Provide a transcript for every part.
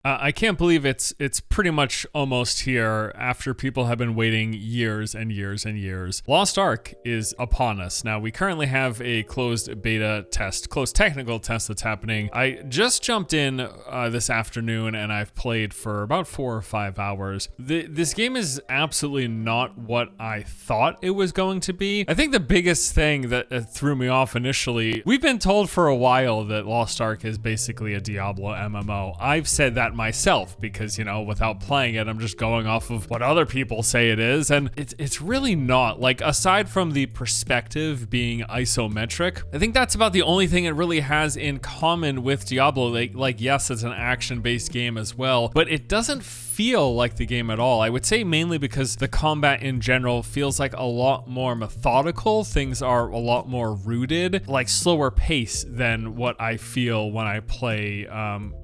I can't believe it's pretty much almost here after people have been waiting years and years and years. Lost Ark is upon us. Now, we currently have a closed beta test, closed technical test that's happening. I just jumped in this afternoon and I've played for about 4 or 5 hours. This game is absolutely not what I thought it was going to be. I think the biggest thing that threw me off initially, we've been told for a while that Lost Ark is basically a Diablo MMO. I've said that myself because, you know, without playing it, I'm just going off of what other people say it is, and it's really not. Like, aside from the perspective being isometric, I think that's about the only thing it really has in common with Diablo. Like yes, it's an action-based game as well, but it doesn't feel like the game at all. I would say mainly because the combat in general feels like a lot more methodical. Things are a lot more rooted, like slower pace than what I feel when I play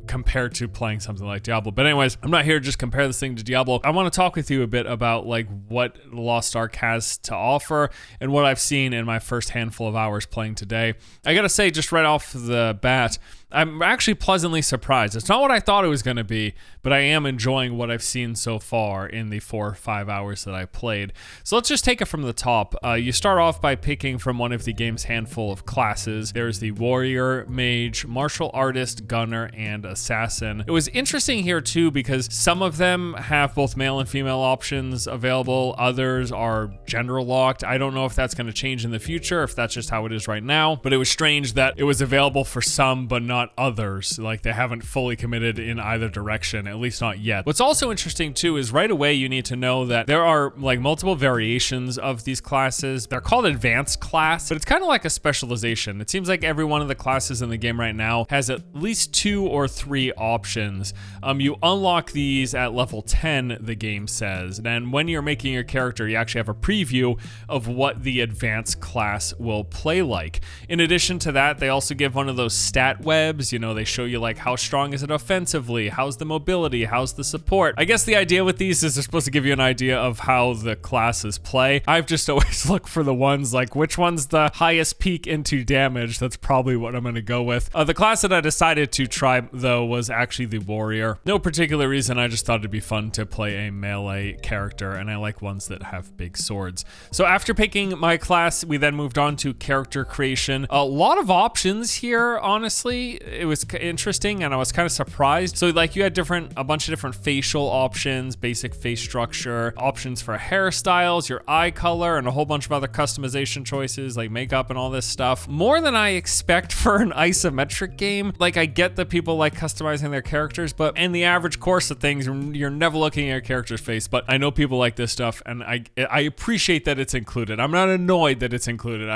compared to playing something like Diablo. But anyways, I'm not here to just compare this thing to Diablo. I want to talk with you a bit about like what Lost Ark has to offer and what I've seen in my first handful of hours playing today. I gotta say, just right off the bat, I'm actually pleasantly surprised. It's not what I thought it was going to be, but I am enjoying what I've seen so far in the 4 or 5 hours that I played. So let's just take it from the top. You start off by picking from one of the game's handful of classes. There's the warrior, mage, martial artist, gunner, and assassin. It was interesting here too because some of them have both male and female options available. Others are gender locked. I don't know if that's going to change in the future, if that's just how it is right now, but it was strange that it was available for some but not others. Like, they haven't fully committed in either direction, at least not yet. What's also interesting too is right away you need to know that there are like multiple variations of these classes. They're called advanced class, but it's kind of like a specialization. It seems like every one of the classes in the game right now has at least 2 or 3 options. You unlock these at level 10, the game says. And when you're making your character, you actually have a preview of what the advanced class will play like. In addition to that, they also give one of those stat webs. You know, they show you like how strong is it offensively, how's the mobility, how's the support. I guess the idea with these is they're supposed to give you an idea of how the classes play. I've just always looked for the ones like which one's the highest peak into damage. That's probably what I'm going to go with. The class that I decided to try though was actually the warrior. No particular reason, I just thought it'd be fun to play a melee character, and I like ones that have big swords. So after picking my class, we then moved on to character creation. A lot of options here, honestly. It was interesting and I was kind of surprised. So like you had a bunch of different facial options, basic face structure, options for hairstyles, your eye color, and a whole bunch of other customization choices like makeup and all this stuff. More than I expect for an isometric game. Like, I get that people like customizing their characters, but in the average course of things, you're never looking at your character's face. But I know people like this stuff and I appreciate that it's included. I'm not annoyed that it's included.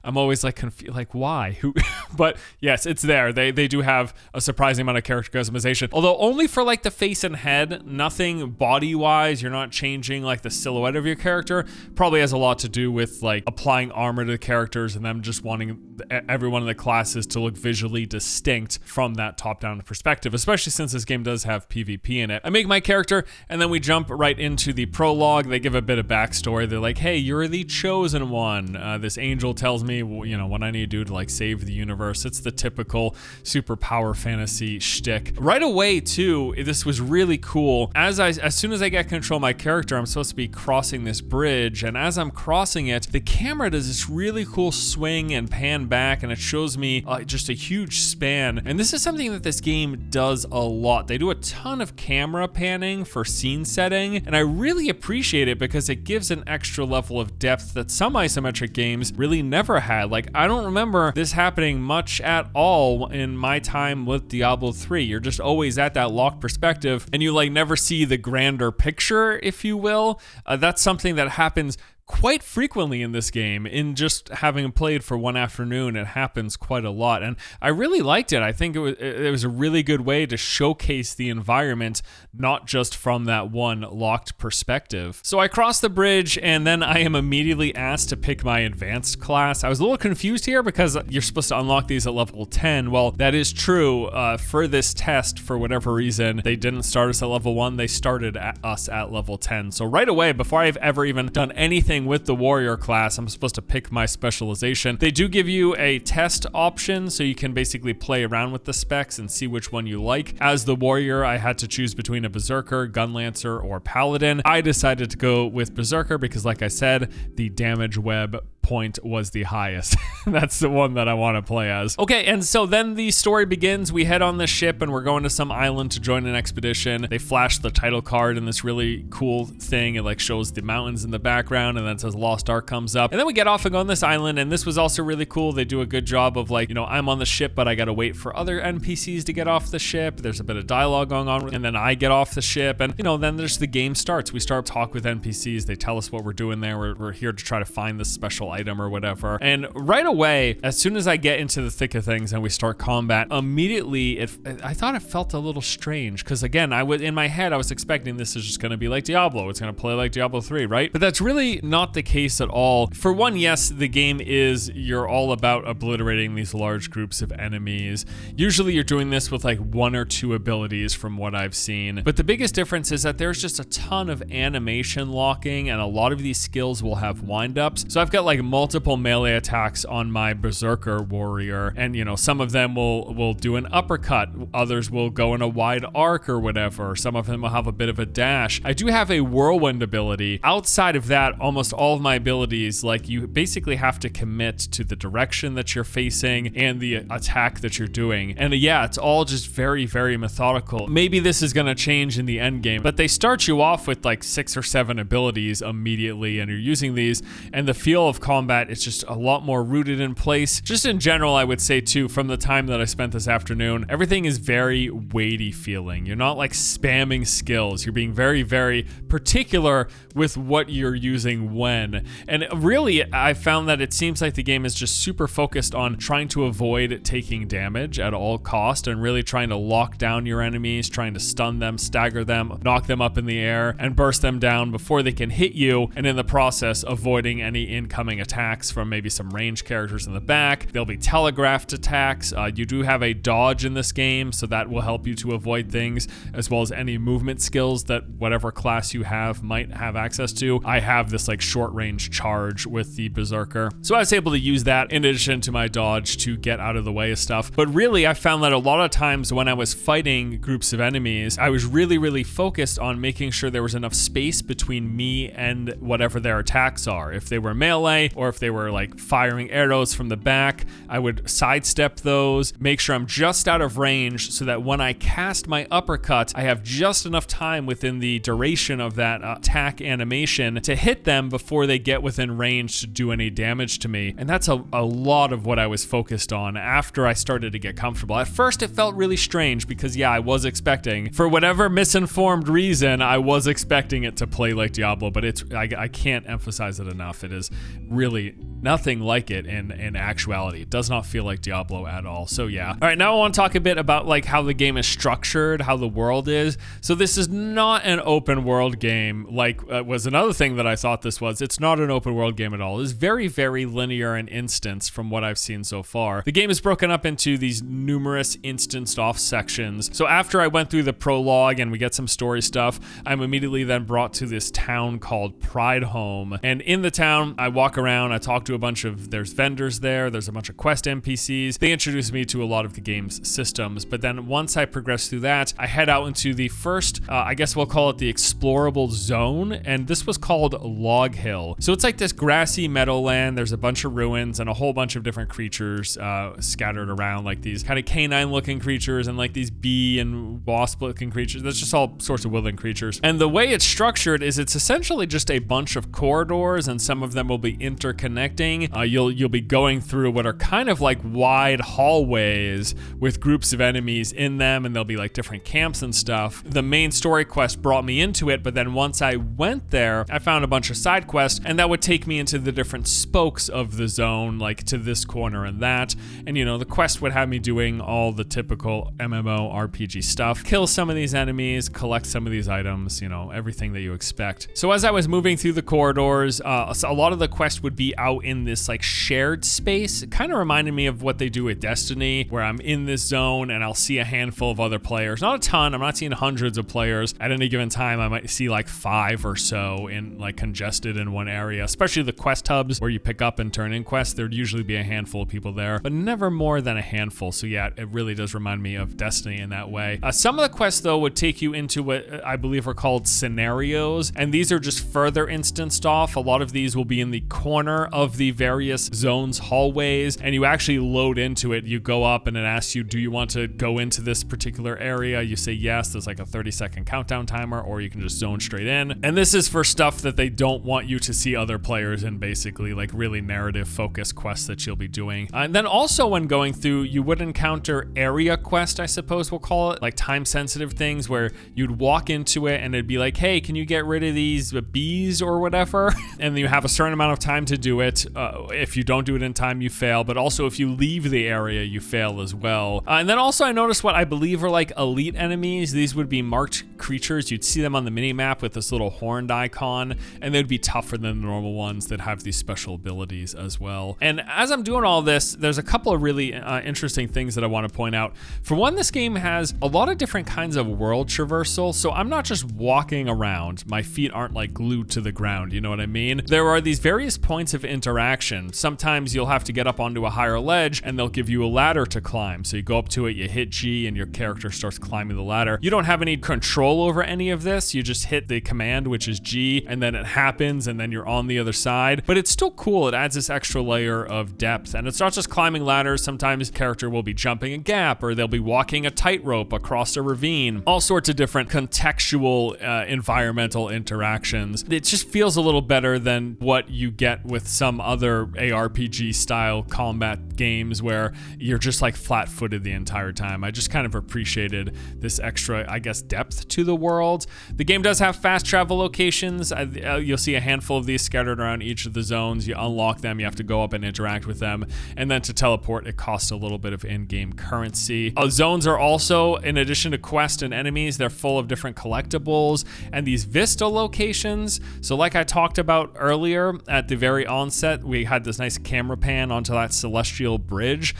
I'm always like confused, like why? Who? But yes, it's there. They do have a surprising amount of character customization, although only for like the face and head, nothing body wise. You're not changing like the silhouette of your character. Probably has a lot to do with like applying armor to the characters and them just wanting every one of the classes to look visually distinct from that top-down perspective, especially since this game does have PvP in it. I make my character and then we jump right into the prologue. They give a bit of backstory. They're like, hey, you're the chosen one. This angel tells me, you know, what I need to do to like save the universe. It's the typical superpower fantasy shtick. Right away too, this was really cool. As soon as I get control of my character, I'm supposed to be crossing this bridge, and as I'm crossing it, the camera does this really cool swing and pan back, and it shows me just a huge span. And this is something that this game does a lot. They do a ton of camera panning for scene setting, and I really appreciate it because it gives an extra level of depth that some isometric games really never had. Like, I don't remember this happening much at all in my time with Diablo 3. You're just always at that locked perspective and you like never see the grander picture, if you will. That's something that happens quite frequently in this game. In just having played for one afternoon, it happens quite a lot, and I really liked it. I think it was a really good way to showcase the environment, not just from that one locked perspective. So I cross the bridge, and then I am immediately asked to pick my advanced class. I was a little confused here because you're supposed to unlock these at level 10. Well, that is true. For this test, for whatever reason, they didn't start us at level 1. They started us at level 10. So right away, before I've ever even done anything playing with the warrior class. I'm supposed to pick my specialization. They do give you a test option, so you can basically play around with the specs and see which one you like. As the warrior, I had to choose between a berserker, gunlancer, or paladin. I decided to go with berserker because, like I said, the damage web point was the highest. That's the one that I want to play as. Okay, and so then the story begins. We head on this ship and we're going to some island to join an expedition. They flash the title card in this really cool thing. It like shows the mountains in the background, and then it says Lost Ark comes up. And then we get off and go on this island, and this was also really cool. They do a good job of like, you know, I'm on the ship, but I gotta wait for other NPCs to get off the ship. There's a bit of dialogue going on, and then I get off the ship, and you know, then there's the game starts. We start to talk with NPCs. They tell us what we're doing there. We're here to try to find this special item or whatever. And right away, as soon as I get into the thick of things and we start combat, immediately I thought it felt a little strange, because again, in my head I was expecting this is just going to be like Diablo. It's going to play like Diablo 3, right? But that's really not the case at all. For one, yes, the game you're all about obliterating these large groups of enemies. Usually you're doing this with like one or two abilities from what I've seen. But the biggest difference is that there's just a ton of animation locking, and a lot of these skills will have windups. So I've got like multiple melee attacks on my berserker warrior, and you know, some of them will do an uppercut, others will go in a wide arc or whatever, some of them will have a bit of a dash. I do have a whirlwind ability. Outside of that, almost all of my abilities, like, you basically have to commit to the direction that you're facing and the attack that you're doing. And yeah, it's all just very, very methodical. Maybe this is gonna change in the end game, but they start you off with like 6 or 7 abilities immediately, and you're using these, and the feel of combat is just a lot more rooted in place. Just in general, I would say too, from the time that I spent this afternoon, everything is very weighty feeling. You're not like spamming skills. You're being very, very particular with what you're using when. And really, I found that it seems like the game is just super focused on trying to avoid taking damage at all cost, and really trying to lock down your enemies, trying to stun them, stagger them, knock them up in the air, and burst them down before they can hit you, and in the process, avoiding any incoming attacks from maybe some ranged characters in the back. There'll be telegraphed attacks. You do have a dodge in this game, so that will help you to avoid things, as well as any movement skills that whatever class you have might have access to. I have this like short range charge with the berserker, so I was able to use that in addition to my dodge to get out of the way of stuff. But really, I found that a lot of times when I was fighting groups of enemies, I was really, really focused on making sure there was enough space between me and whatever their attacks are. If they were melee, or if they were like firing arrows from the back, I would sidestep those, make sure I'm just out of range, so that when I cast my uppercut, I have just enough time within the duration of that attack animation to hit them before they get within range to do any damage to me. And that's a lot of what I was focused on after I started to get comfortable. At first, it felt really strange because, yeah, I was expecting, for whatever misinformed reason, I was expecting it to play like Diablo, but I can't emphasize it enough. It is really nothing like it in actuality. It does not feel like Diablo at all. So yeah. All right, now I want to talk a bit about like how the game is structured, how the world is. So this is not an open world game like was another thing that I thought this was. It's not an open world game at all. It's very, very linear in instance from what I've seen so far. The game is broken up into these numerous instanced off sections. So after I went through the prologue and we get some story stuff, I'm immediately then brought to this town called Pride Home. And in the town, I walk around, I talk to there's vendors there's a bunch of quest NPCs. They introduce me to a lot of the game's systems, but then once I progress through that, I head out into the first, I guess we'll call it the explorable zone, and this was called Log Hill. So it's like this grassy meadowland. There's a bunch of ruins and a whole bunch of different creatures scattered around, like these kind of canine looking creatures and like these bee and wasp looking creatures. That's just all sorts of woodland creatures. And the way it's structured is it's essentially just a bunch of corridors, and some of them will be interconnecting. You'll be going through what are kind of like wide hallways with groups of enemies in them, and there'll be like different camps and stuff. The main story quest brought me into it, but then once I went there, I found a bunch of side quests, and that would take me into the different spokes of the zone, like to this corner and that. And you know, the quest would have me doing all the typical MMO RPG stuff. Kill some of these enemies, collect some of these items, you know, everything that you expect. So as I was moving through the corridors, a lot of the quest would be out in this like shared space. It kind of reminded me of what they do with Destiny, where I'm in this zone and I'll see a handful of other players. Not a ton, I'm not seeing hundreds of players. At any given time, I might see like 5 or so in like congested in one area, especially the quest hubs where you pick up and turn in quests. There'd usually be a handful of people there, but never more than a handful. So yeah, it really does remind me of Destiny in that way. Some of the quests though would take you into what I believe are called scenarios, and these are just further instanced off. A lot of these will be in the corner of the various zones hallways, and you actually load into it. You go up and it asks you, do you want to go into this particular area? You say yes, there's like a 30-second countdown timer, or you can just zone straight in. And this is for stuff that they don't want you to see other players in, basically, like really narrative focused quests that you'll be doing. And then also when going through, you would encounter area quest, I suppose we'll call it, like time sensitive things where you'd walk into it and it'd be like, hey, can you get rid of these bees or whatever? And you have a certain amount of time to do it. If you don't do it in time, you fail, but also if you leave the area, you fail as well. And then also I noticed what I believe are like elite enemies. These would be marked creatures. You'd see them on the mini map with this little horned icon, and they'd be tougher than the normal ones that have these special abilities as well. And as I'm doing all this, there's a couple of really interesting things that I want to point out. For one, this game has a lot of different kinds of world traversal, so I'm not just walking around. My feet aren't like glued to the ground, you know what I mean? There are these various points of interaction. Sometimes you'll have to get up onto a higher ledge and they'll give you a ladder to climb. So you go up to it, you hit G, and your character starts climbing the ladder. You don't have any control over any of this. You just hit the command, which is G, and then it happens, and then you're on the other side. But it's still cool. It adds this extra layer of depth. And it's not just climbing ladders. Sometimes the character will be jumping a gap, or they'll be walking a tightrope across a ravine. All sorts of different contextual environmental interactions. It just feels a little better than what you get with some other ARPG style combat games where you're just like flat-footed the entire time. I just kind of appreciated this extra, I guess, depth to the world. The game does have fast travel locations. You'll see a handful of these scattered around each of the zones. You unlock them, you have to go up and interact with them, and then to teleport, it costs a little bit of in-game currency. Zones are also, in addition to quests and enemies, they're full of different collectibles and these vista locations. So like I talked about earlier at the very onset, we had this nice camera pan onto that celestial bridge.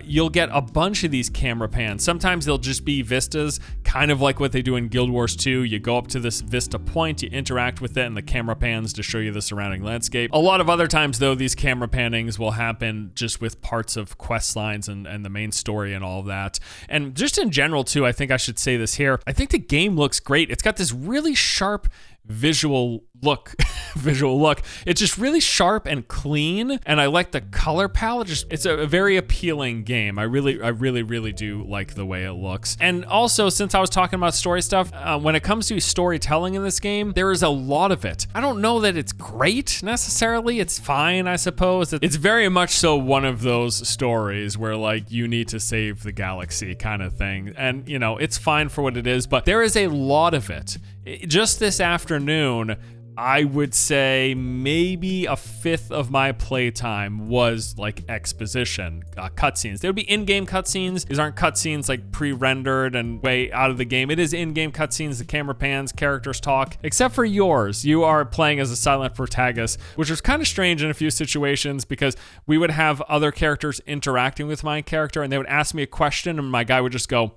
You'll get a bunch of these camera pans. Sometimes they'll just be vistas, kind of like what they do in Guild Wars 2. You go up to this vista point, you interact with it, and the camera pans to show you the surrounding landscape. A lot of other times, though, these camera pannings will happen just with parts of quest lines and the main story and all of that. And just in general, too, I think I should say this here. I think the game looks great. It's got this really sharp visual look. It's just really sharp and clean, and I like the color palette. It's a very appealing game. I really do like the way it looks. And also, since I was talking about story stuff, when it comes to storytelling in this game, there is a lot of it. I don't know that it's great necessarily. It's fine, I suppose. It's very much so one of those stories where like you need to save the galaxy kind of thing. And you know, it's fine for what it is, but there is a lot of it. Just this afternoon, I would say maybe a fifth of my playtime was like exposition, cutscenes. There would be in-game cutscenes. These aren't cutscenes like pre-rendered and way out of the game. It is in-game cutscenes, the camera pans, characters talk, except for yours. You are playing as a silent protagonist, which was kind of strange in a few situations because we would have other characters interacting with my character and they would ask me a question and my guy would just go,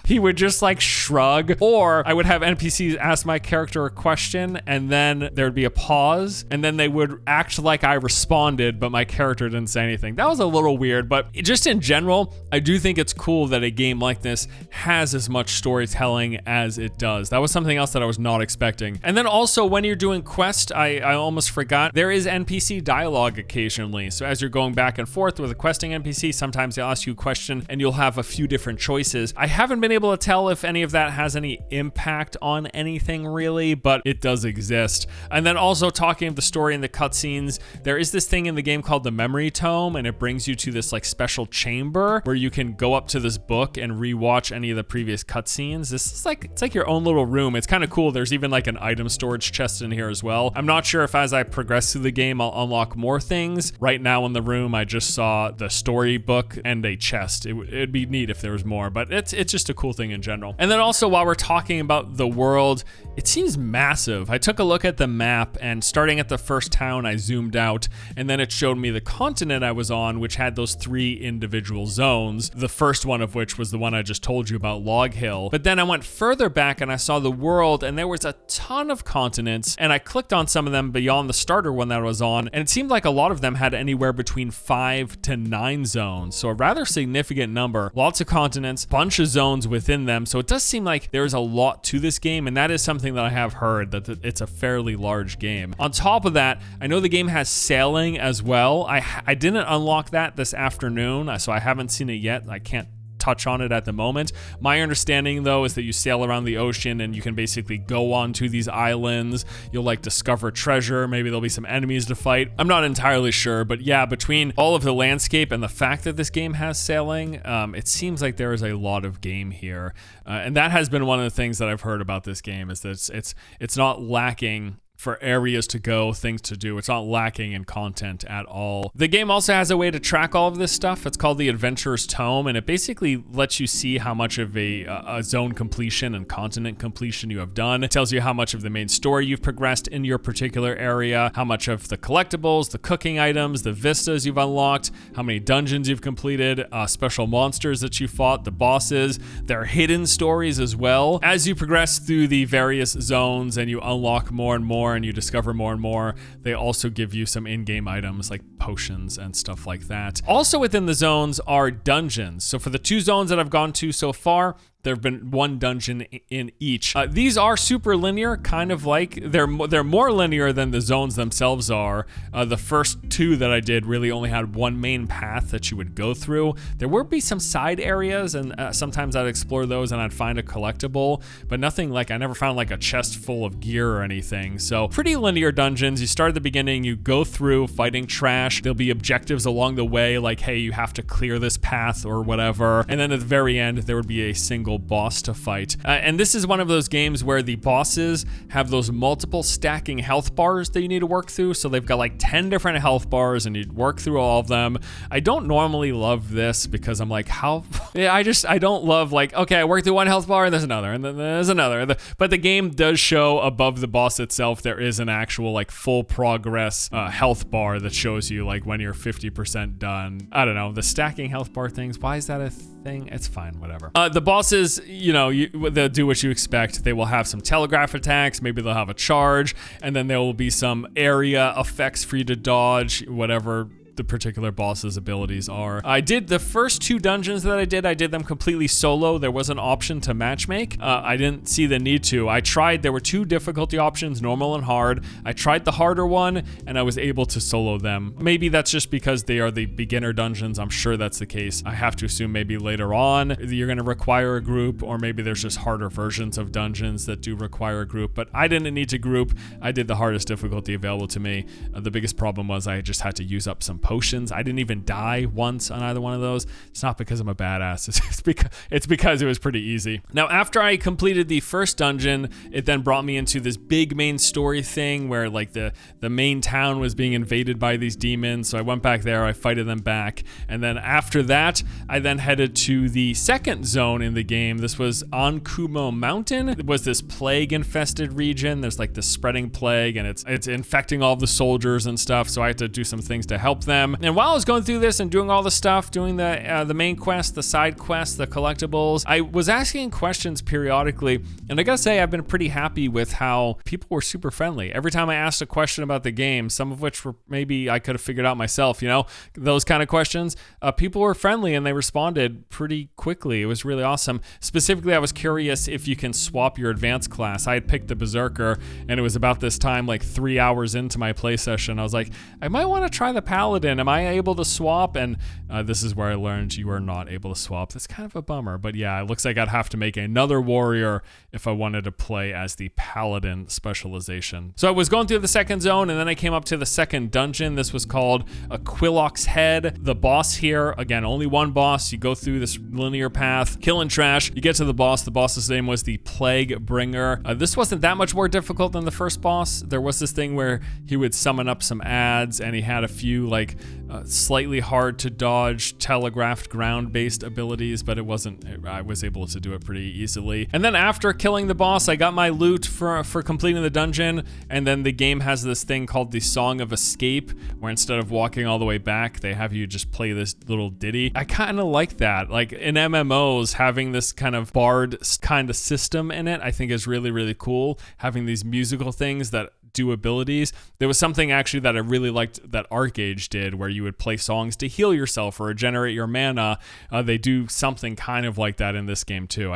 he would just like shrug, or I would have NPCs ask my character a question and then there'd be a pause and then they would act like I responded, but my character didn't say anything. That was a little weird, but just in general, I do think it's cool that a game like this has as much storytelling as it does. That was something else that I was not expecting. And then also when you're doing quest, I almost forgot, there is NPC dialogue occasionally. So as you're going back and forth with a questing NPC, sometimes they'll ask you a question and you'll have a few different choices. I haven't been able to tell if any of that has any impact on anything really, but it does exist. And then also talking of the story and the cutscenes, there is this thing in the game called the memory tome, and it brings you to this like special chamber where you can go up to this book and rewatch any of the previous cutscenes. This is like, it's like your own little room. It's kind of cool. There's even like an item storage chest in here as well. I'm not sure if as I progress through the game, I'll unlock more things. Right now in the room, I just saw the story book and a chest. It'd be neat if there was more, but it's just a cool cool thing in general. And then also, while we're talking about the world, it seems massive. I took a look at the map, and starting at the first town, I zoomed out, and then it showed me the continent I was on, which had those 3 individual zones. The first one of which was the one I just told you about, Log Hill. But then I went further back and I saw the world, and there was a ton of continents, and I clicked on some of them beyond the starter one that I was on, and it seemed like a lot of them had anywhere between 5 to 9 zones. So a rather significant number, lots of continents, bunch of zones within them. So it does seem like there's a lot to this game, and that is something that I have heard, that it's a fairly large game. On top of that, I know the game has sailing as well. I didn't unlock that this afternoon, so I haven't seen it yet. I can't touch on it at the moment. My understanding though is that you sail around the ocean and you can basically go onto these islands. You'll like discover treasure. Maybe there'll be some enemies to fight. I'm not entirely sure, but yeah, between all of the landscape and the fact that this game has sailing, it seems like there is a lot of game here. And that has been one of the things that I've heard about this game, is that it's not lacking for areas to go, things to do. It's not lacking in content at all. The game also has a way to track all of this stuff. It's called the Adventurer's Tome, and it basically lets you see how much of a zone completion and continent completion you have done. It tells you how much of the main story you've progressed in your particular area, how much of the collectibles, the cooking items, the vistas you've unlocked, how many dungeons you've completed, special monsters that you fought, the bosses, their hidden stories as well. As you progress through the various zones and you unlock more and more, and you discover more and more, they also give you some in-game items like potions and stuff like that. Also within the zones are dungeons. So for the 2 zones that I've gone to so far, there have been 1 dungeon in each. These are super linear, kind of like, they're more linear than the zones themselves are. The first 2 that I did really only had 1 main path that you would go through. There would be some side areas, and sometimes I'd explore those and I'd find a collectible, but nothing like, I never found like a chest full of gear or anything. So pretty linear dungeons. You start at the beginning, you go through fighting trash. There'll be objectives along the way, like, hey, you have to clear this path or whatever. And then at the very end, there would be a single boss to fight. And this is one of those games where the bosses have those multiple stacking health bars that you need to work through. So they've got like 10 different health bars and you work through all of them. I don't normally love this because I'm like, how? Yeah, I don't love like, okay, I worked through 1 health bar and there's another and then there's another. But the game does show above the boss itself, there is an actual like full progress health bar that shows you like when you're 50% done. I don't know, the stacking health bar things, why is that a thing? It's fine, whatever. The bosses, they'll do what you expect. They will have some telegraph attacks, maybe they'll have a charge, and then there will be some area effects for you to dodge, whatever the particular boss's abilities are. I did the first 2 dungeons that I did them completely solo. There was an option to matchmake. I didn't see the need to. I tried, there were 2 difficulty options, normal and hard. I tried the harder one and I was able to solo them. Maybe that's just because they are the beginner dungeons. I'm sure that's the case. I have to assume maybe later on you're going to require a group, or maybe there's just harder versions of dungeons that do require a group, but I didn't need to group. I did the hardest difficulty available to me. The biggest problem was I just had to use up some potions. I didn't even die once on either one of those. It's not because I'm a badass. It's because it was pretty easy. Now, after I completed the first dungeon, it then brought me into this big main story thing where like the main town was being invaded by these demons. So I went back there, I fighted them back. And then after that, I then headed to the second zone in the game. This was on Kumo Mountain. It was this plague infested region. There's like this spreading plague and it's infecting all the soldiers and stuff. So I had to do some things to help them. And while I was going through this and doing all the stuff, doing the main quest, the side quests, the collectibles, I was asking questions periodically. And I gotta say, I've been pretty happy with how people were super friendly. Every time I asked a question about the game, some of which were maybe I could have figured out myself, those kind of questions, people were friendly and they responded pretty quickly. It was really awesome. Specifically, I was curious if you can swap your advanced class. I had picked the Berserker and it was about this time, like 3 hours into my play session. I was like, I might want to try the Paladin. Am I able to swap? And this is where I learned you are not able to swap. That's kind of a bummer, but yeah, it looks like I'd have to make another warrior if I wanted to play as the Paladin specialization. So I was going through the second zone and then I came up to the second dungeon. This was called a Quillock's Head. The boss here, again, only one boss. You go through this linear path, killing trash. You get to the boss. The boss's name was the Plague Bringer. This wasn't that much more difficult than the first boss. There was this thing where he would summon up some ads and he had a few like slightly hard to dodge, telegraphed ground-based abilities, but I was able to do it pretty easily. And then after killing the boss, I got my loot for completing the dungeon, and then the game has this thing called the Song of Escape, where instead of walking all the way back, they have you just play this little ditty. I kind of like that. Like in MMOs, having this kind of bard kind of system in it, I think is really, really cool. Having these musical things that do abilities. There was something actually that I really liked that Arkesia did, where you would play songs to heal yourself or regenerate your mana. They do something kind of like that in this game too.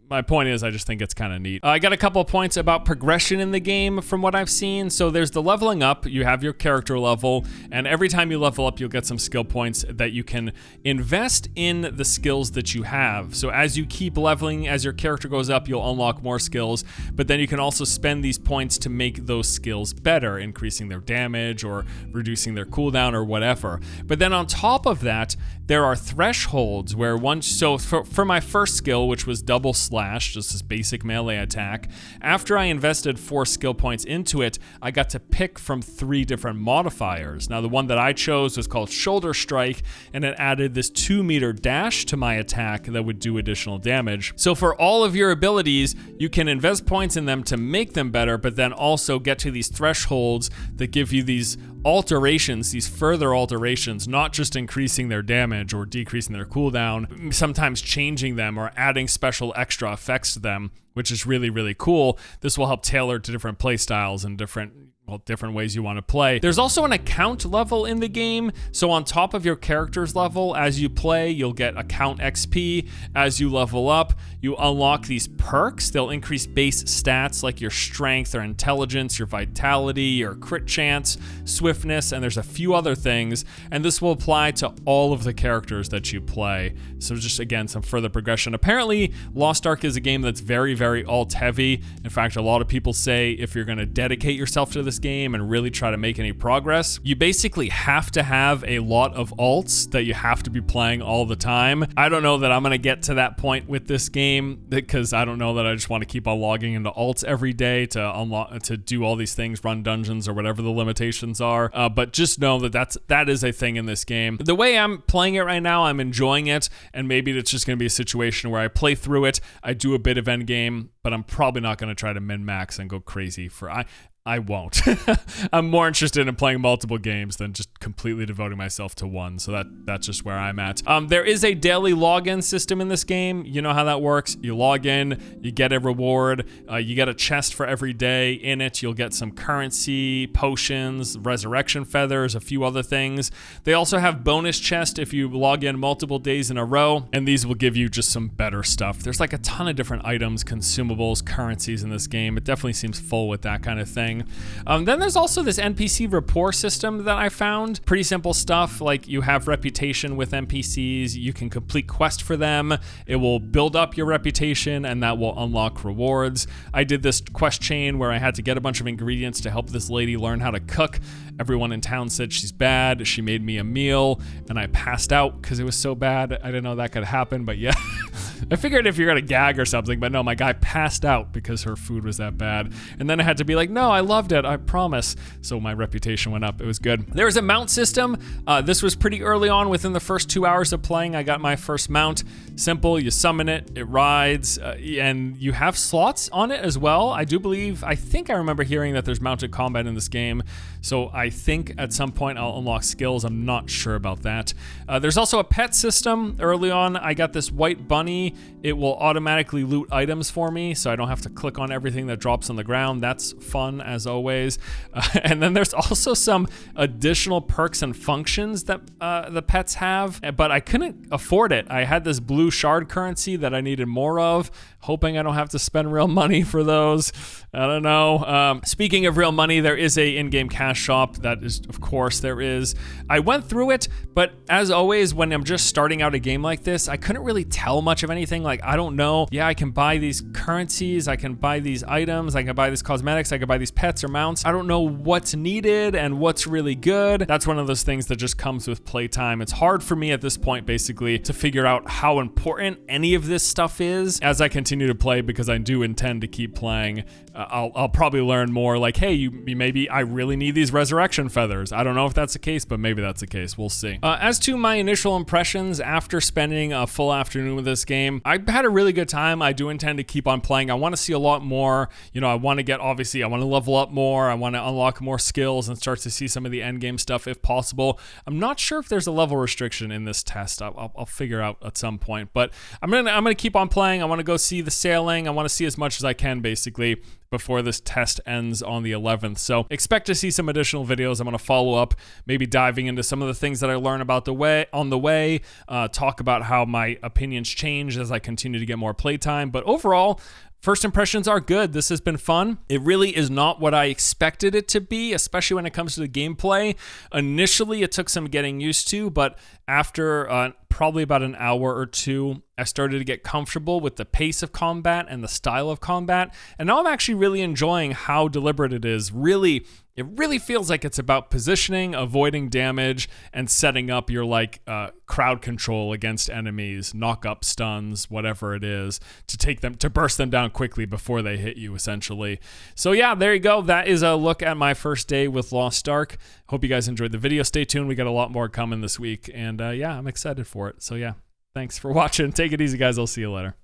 My point is, I just think it's kind of neat. I got a couple of points about progression in the game from what I've seen. So there's the leveling up. You have your character level, and every time you level up, you'll get some skill points that you can invest in the skills that you have. So as you keep leveling, as your character goes up, you'll unlock more skills, but then you can also spend these points to make those skills better, increasing their damage or reducing their cooldown or whatever. But then on top of that, there are thresholds where for my first skill, which was double slash, just this basic melee attack, after I invested 4 skill points into it, I got to pick from 3 different modifiers. Now the one that I chose was called shoulder strike, and it added this 2-meter dash to my attack that would do additional damage. So for all of your abilities, you can invest points in them to make them better, but then also get to these thresholds that give you these alterations, these further alterations, not just increasing their damage or decreasing their cooldown, sometimes changing them or adding special extra effects to them, which is really, really cool. This will help tailor to different play styles and different ways you want to play. There's also an account level in the game. So on top of your character's level, as you play, you'll get account XP. As you level up, you unlock these perks. They'll increase base stats like your strength or intelligence, your vitality, your crit chance, swiftness, and there's a few other things. And this will apply to all of the characters that you play. So just, again, some further progression. Apparently, Lost Ark is a game that's very, very alt heavy. In fact, a lot of people say if you're going to dedicate yourself to this game and really try to make any progress, you basically have to have a lot of alts that you have to be playing all the time. I don't know that I'm going to get to that point with this game, because I don't know that I just want to keep on logging into alts every day to do all these things, run dungeons or whatever the limitations are. But just know that is a thing in this game. The way I'm playing it right now, I'm enjoying it, and maybe it's just going to be a situation where I play through it, I do a bit of endgame, but I'm probably not going to try to min-max and go crazy I won't. I'm more interested in playing multiple games than just completely devoting myself to one. So that's just where I'm at. There is a daily login system in this game. You know how that works. You log in, you get a reward, you get a chest for every day. In it, you'll get some currency, potions, resurrection feathers, a few other things. They also have bonus chests if you log in multiple days in a row, and these will give you just some better stuff. There's like a ton of different items, consumables, currencies in this game. It definitely seems full with that kind of thing. Then there's also this NPC rapport system that I found. Pretty simple stuff, like you have reputation with NPCs, you can complete quests for them, it will build up your reputation, and that will unlock rewards. I did this quest chain where I had to get a bunch of ingredients to help this lady learn how to cook. Everyone in town said she's bad. She made me a meal, and I passed out because it was so bad. I didn't know that could happen, but yeah. I figured if you're gonna gag or something, but no, my guy passed out because her food was that bad. And then I had to be like, no, I loved it, I promise. So my reputation went up. It was good. There was a mount system. This was pretty early on. Within the first 2 hours of playing, I got my first mount. Simple, you summon it, it rides, and you have slots on it as well. I think I remember hearing that there's mounted combat in this game. So I think at some point I'll unlock skills. I'm not sure about that. There's also a pet system. Early on, I got this white bunny. It will automatically loot items for me, so I don't have to click on everything that drops on the ground. That's fun, as always. And then there's also some additional perks and functions that the pets have, but I couldn't afford it. I had this blue shard currency that I needed more of, hoping I don't have to spend real money for those. I don't know. Speaking of real money, there is a in-game cash shop. That is, of course, there is. I went through it, but as always, when I'm just starting out a game like this, I couldn't really tell much of anything. Like, I don't know. Yeah, I can buy these currencies, I can buy these items, I can buy these cosmetics, I can buy these pets or mounts. I don't know what's needed and what's really good. That's one of those things that just comes with playtime. It's hard for me at this point, basically, to figure out how important any of this stuff is as I continue to play, because I do intend to keep playing. I'll probably learn more, like, hey, maybe I really need these resurrection feathers. I don't know if that's the case, but maybe that's the case. We'll see. As to my initial impressions after spending a full afternoon with this game, I had a really good time. I do intend to keep on playing. I want to see a lot more. You know, I want to level up more. I want to unlock more skills and start to see some of the end game stuff if possible. I'm not sure if there's a level restriction in this test. I'll figure out at some point, but I'm gonna keep on playing. I want to go see the sailing. I want to see as much as I can, basically, before this test ends on the 11th. So expect to see some additional videos. I'm going to follow up, maybe diving into some of the things that I learn about on the way, talk about how my opinions change as I continue to get more playtime. But overall, first impressions are good. This has been fun. It really is not what I expected it to be, especially when it comes to the gameplay. Initially, it took some getting used to, but after probably about an hour or two, I started to get comfortable with the pace of combat and the style of combat. And now I'm actually really enjoying how deliberate it is. It really feels like it's about positioning, avoiding damage, and setting up your crowd control against enemies, knock up stuns, whatever it is, to burst them down quickly before they hit you, essentially. So yeah, there you go. That is a look at my first day with Lost Ark. Hope you guys enjoyed the video. Stay tuned. We got a lot more coming this week, and yeah, I'm excited for it. So yeah, thanks for watching. Take it easy, guys. I'll see you later.